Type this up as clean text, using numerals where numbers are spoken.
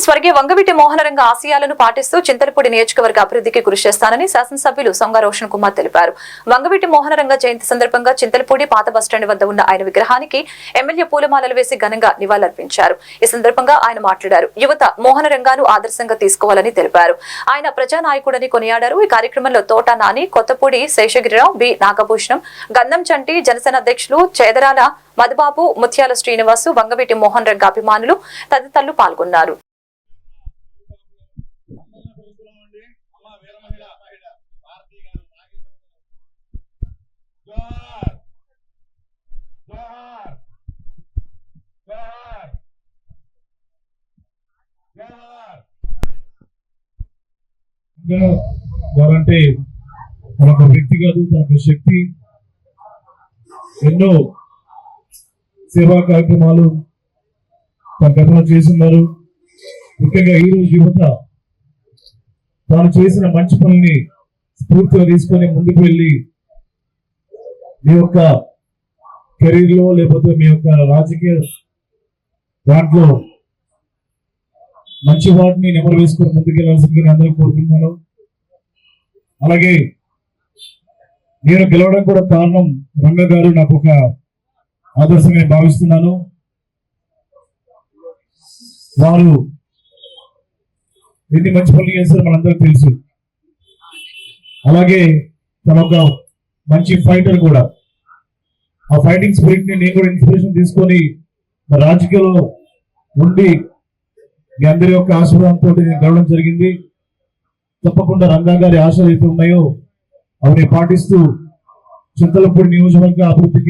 స్వర్గీయ వంగవీటి మోహనరంగ ఆశయాలను పాటిస్తూ చింతలపూడి నియోజకవర్గ అభివృద్ధికి కృషి చేస్తానని శాసనసభ్యులు సొంగ రోషన్ కుమార్ తెలిపారు. వంగవీటి మోహనరంగ జయంతి సందర్భంగా చింతలపూడి పాత బస్టాండ్ వద్ద ఉన్న ఆయన విగ్రహానికి ఎమ్మెల్యే పూలమాలలు వేసి ఘనంగా నివాళులర్పించారు. ఈ సందర్భంగా ఆయన మాట్లాడారు. యువత మోహనరంగాను ఆదర్శంగా తీసుకోవాలని తెలిపారు. ఆయన ప్రజానాయకుడని కొనియాడారు. ఈ కార్యక్రమంలో తోట నాని, కొత్తపూడి శేషగిరిరావు, బి నాగభూషణం, గంధం చంటి, జనసేన అధ్యక్షులు చేదరాల మధుబాబు, ముత్యాల శ్రీనివాసు, వంగవీటి మోహన్ రంగ అభిమానులు తదితరులు పాల్గొన్నారు. వారంటే తనకు వ్యక్తి కాదు, తనకు శక్తి. ఎన్నో సేవా కార్యక్రమాలు తన గతంలో చేస్తున్నారు. ముఖ్యంగా ఈ రోజు యువత తాను చేసిన మంచి పనుల్ని స్ఫూర్తిగా తీసుకొని ముందుకు వెళ్ళి మీ యొక్క కెరీర్ లో లేకపోతే మీ యొక్క రాజకీయ దాంట్లో మంచి వాటిని నెమరు వేసుకొని ముందుకెళ్లాల్సిందిగా అందరూ కోరుకుంటున్నాను. అలాగే నేను గెలవడం కూడా కారణం రంగ గారు నాకు ఒక ఆదర్శంగా భావిస్తున్నాను. వారు ఎన్ని మంచి పనులు చేస్తారో మనందరికీ తెలుసు. అలాగే తన ఒక మంచి ఫైటర్ కూడా. ఆ ఫైటింగ్ స్పిరిట్ ని నేను కూడా ఇన్స్పిరేషన్ తీసుకొని రాజకీయాల్లో ఉండి మీ అందరి యొక్క ఆశీర్వాదంతో నేను గెలవడం జరిగింది. తప్పకుండా రంగా గారి ఆశలు అయితే ఉన్నాయో అవన్నీ పాటిస్తూ చింతలపూడి నియోజకవర్గ అభివృద్ధికి